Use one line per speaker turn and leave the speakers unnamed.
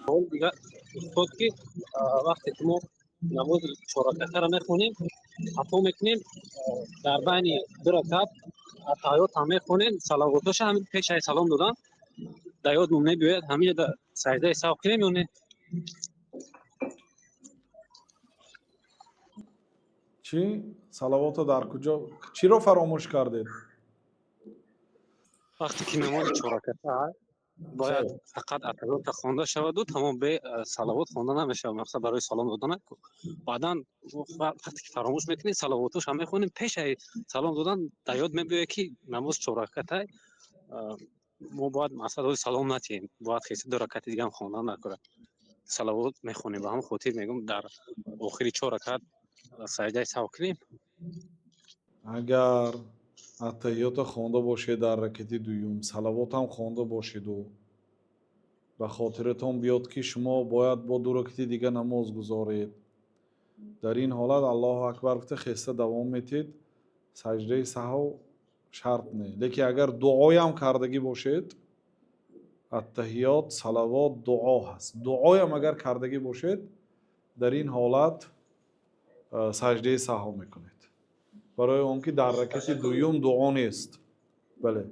حال دیگه افتاد که وقتی که ما نماز 4 رکعته را میخونیم اتو میکنیم در بین 2 رکعت اتحیات هم میخونیم صلواتش هم پیش از سلام دادن در یادمون نمیاد همین در سجده سهو کنیم یا نه
چی؟ صلوات در کجا؟ چی رو فراموش کردید؟
وقتی که نماز 4 رکعته باید فقط اتحیات خوانده شود و تمام به صلوات خوانده نمیشه مقصد برای سلام دادن بعدا وقتی که فراموش میکنیم صلواتش هم میخونیم پیش از سلام دادن در یاد میاد که نماز 4 رکعته ما باید مقصد سلام نتیم باید خیلی 2 رکعت دیگه هم خواندن نکنه صلوات میخونیم و هم خاطر میگم در آخری 4 رکعت سجده سهو کنیم
اگر اتحیات خوانده باشید در رکعت دوم صلوات هم خوانده باشید و به خاطرتان بیاد که شما باید با 2 رکعت دیگه نماز گذارید در این حالت الله اکبر گفته خسته دوام میتید سجده سهو شرط نه لیکن اگر دعای هم کردگی باشید التحیات صلوات دعا هست دعای هم اگر کردگی باشید در این حالت سجده سهو میکنید برای آنکه در رکعت دوم دعا نیست بله